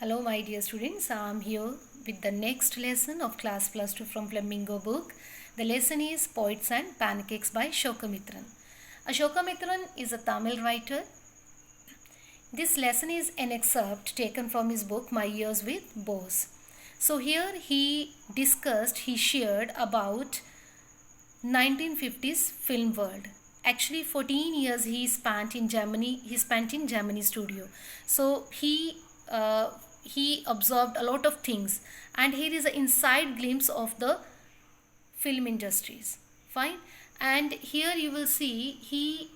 Hello my dear students, I am here with the next lesson of class plus 2 from Flamingo book. The lesson is Poets and Pancakes by Ashokamitran. Ashokamitran is a Tamil writer. This lesson is an excerpt taken from his book My Years with Bose. So here he shared about 1950s film world. Actually 14 years he spent in Germany studio. So he observed a lot of things, and here is an inside glimpse of the film industries. Fine. And here you will see he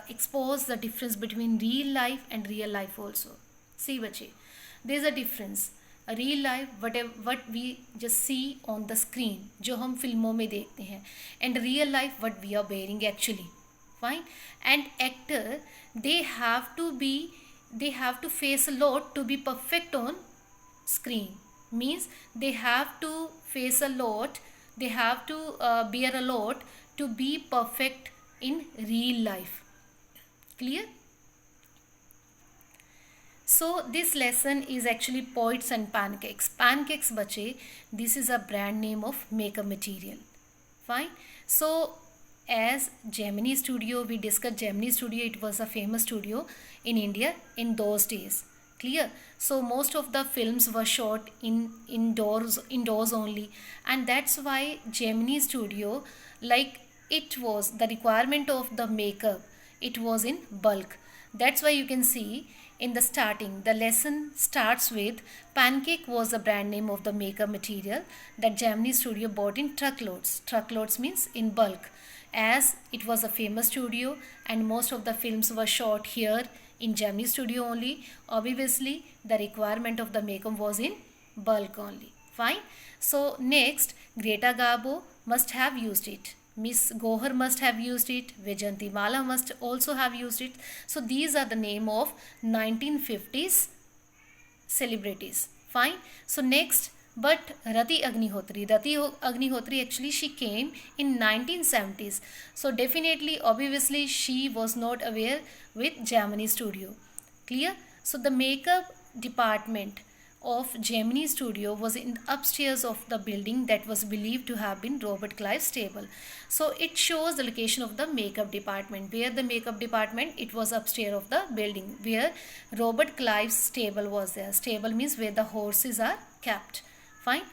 exposed the difference between real life and real life also. See bache, there is a difference. A real life, what we just see on the screen, जो हम फिल्मों में देखते हैं, and real life what we are bearing actually. Fine. And actor, they have to face a lot to be perfect on screen. Means they have to face a lot, they have to bear a lot to be perfect in real life. Clear? So this lesson is actually Poets and Pancakes. Pancakes bache, this is a brand name of makeup material. Fine. So as Gemini Studio, we discussed Gemini Studio, it was a famous studio in India in those days. Clear? So most of the films were shot indoors only, and that's why Gemini Studio, like, it was the requirement of the makeup, it was in bulk. That's why you can see in the starting, the lesson starts with Pancake was the brand name of the makeup material that Gemini Studio bought in truckloads. Truckloads means in bulk, as it was a famous studio and most of the films were shot here in Gemini Studio only. Obviously the requirement of the makeup was in bulk only. Fine. So next, Greta Garbo must have used it, Miss Gohar must have used it, Vijayanti Mala must also have used it. So these are the name of 1950s celebrities. Fine. So next, but Rati Agnihotri actually she came in 1970s. So definitely, obviously she was not aware with Gemini Studio. Clear? So the makeup department of Gemini Studio was in upstairs of the building that was believed to have been Robert Clive's stable. So it shows the location of the makeup department. Where the makeup department, it was upstairs of the building where Robert Clive's stable was there. Stable means where the horses are kept. Fine.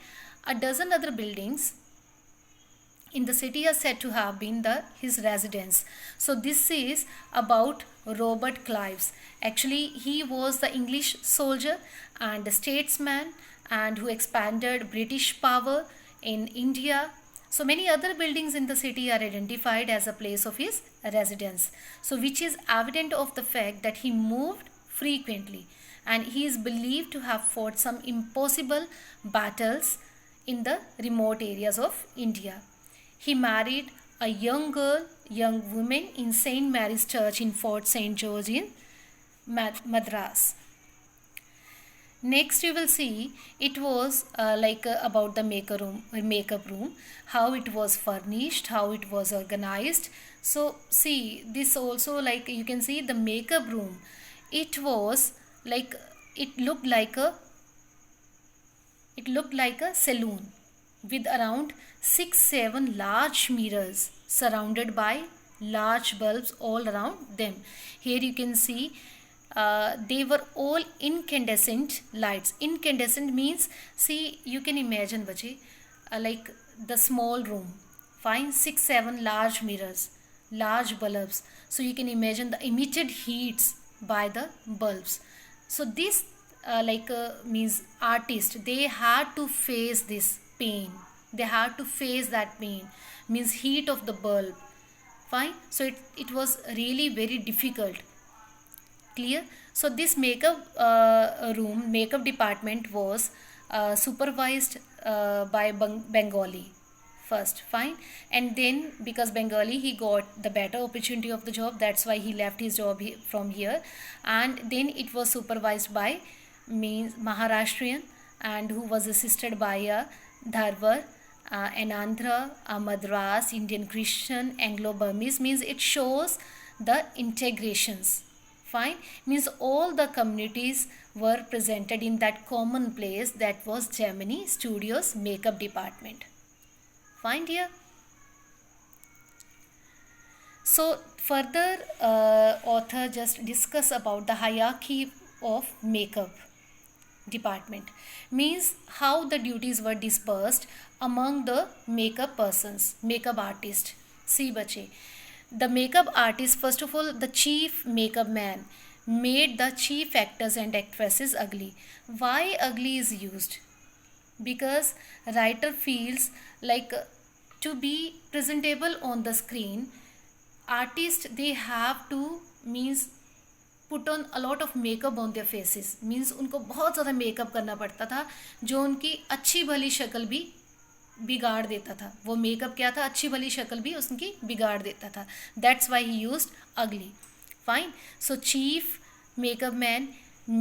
A dozen other buildings in the city are said to have been his residence. So this is about Robert Clive. Actually he was the English soldier and a statesman, and who expanded British power in India. So many other buildings in the city are identified as a place of his residence, so which is evident of the fact that he moved frequently, and he is believed to have fought some impossible battles in the remote areas of India. He married a young woman in St. Mary's Church in Fort St. George in Madras. Next you will see it was about the makeup room, how it was furnished, how it was organized. So see, this also, like, you can see the makeup room, it was like, it looked like a saloon with around 6-7 large mirrors surrounded by large bulbs all around them. Here you can see they were all incandescent lights. Incandescent means, see, you can imagine bache, like the small room. Fine. 6-7 large mirrors, large bulbs. So you can imagine the emitted heats by the bulbs. So this means artist, they had to face this pain. They had to face that pain, means heat of the bulb. Fine. So it was really very difficult. Clear? So this makeup department was supervised by Bengali first. Fine. And then because Bengali, he got the better opportunity of the job, that's why he left his job from here, and then it was supervised by means Maharashtrian, and who was assisted by a Dharwar, an Andhra, a Madras, Indian Christian, Anglo-Burmese, means it shows the integrations. Fine. Means all the communities were presented in that common place that was Gemini Studios makeup department. Find here. So further author just discuss about the hierarchy of makeup department, means how the duties were dispersed among the makeup persons, makeup artist. See bache, the makeup artist, first of all the chief makeup man made the chief actors and actresses ugly. Why ugly is used? Because writer feels like to be presentable on the screen, artist they have to means put on a lot of makeup on their faces, means उनको बहुत ज़्यादा makeup करना पड़ता था जो उनकी अच्छी भली शक्ल भी बिगाड़ देता था. वो मेकअप क्या था, अच्छी भली शक्ल भी उसकी बिगाड़ देता था. दैट्स वाई ही यूज्ड अगली. Fine. So chief makeup man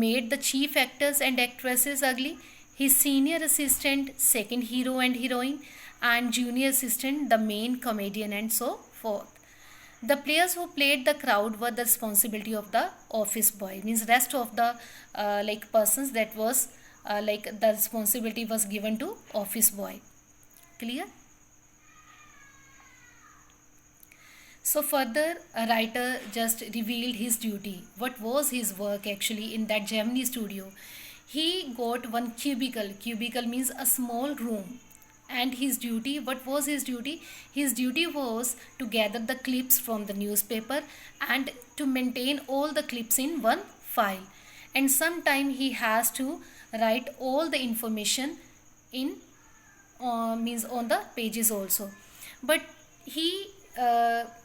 made the chief actors and actresses ugly. His senior assistant second hero and heroine, and junior assistant the main comedian, and so forth. The players who played the crowd were the responsibility of the office boy, means rest of the like persons that was like the responsibility was given to office boy. Clear? So further a writer just revealed his duty. What was his work actually in that Gemini studio? He got one cubicle. Cubicle means a small room. And his duty, what was his duty? His duty was to gather the clips from the newspaper and to maintain all the clips in one file. And sometime he has to write all the information in means on the pages also. But he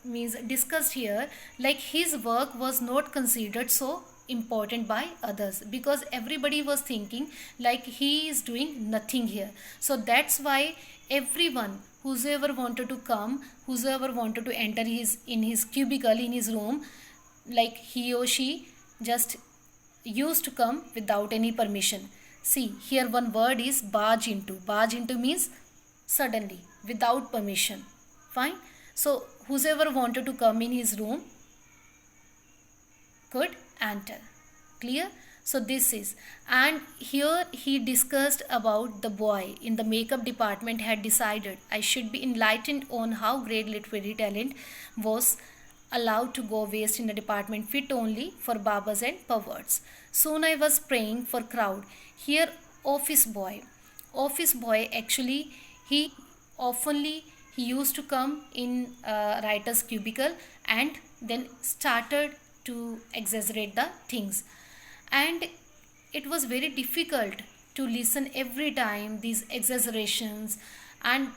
means discussed here like his work was not considered so important by others, because everybody was thinking like he is doing nothing here. So that's why everyone, whosoever wanted to come, whosoever wanted to enter in his cubicle, in his room, like he or she just used to come without any permission. See here one word is barge into. Barge into means suddenly, without permission. Fine. So whosoever wanted to come in his room could enter. Clear? So this is, and here he discussed about the boy in the makeup department had decided I should be enlightened on how great literary talent was allowed to go waste in a department fit only for barbers and perverts. Soon I was praying for crowd. Here office boy actually he oftenly he used to come in writer's cubicle and then started to exaggerate the things, and it was very difficult to listen every time these exaggerations. And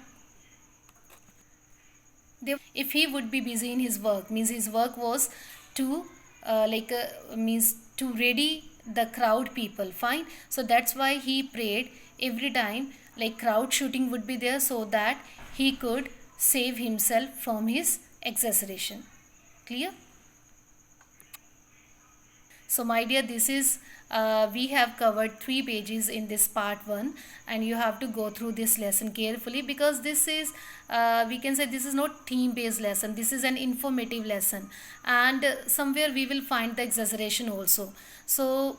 if he would be busy in his work, means his work was to means to ready the crowd people. Fine. So that's why he prayed every time like crowd shooting would be there, so that he could save himself from his exaggeration. Clear? So my dear, this is we have covered 3 pages in this part 1, and you have to go through this lesson carefully, because this is we can say this is not theme based lesson, this is an informative lesson, and somewhere we will find the exaggeration also. So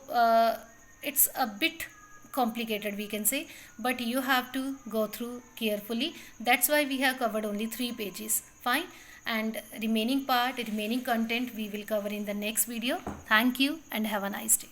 it's a bit complicated we can say, but you have to go through carefully. That's why we have covered only 3 pages. Fine. And remaining content we will cover in the next video. Thank you and have a nice day.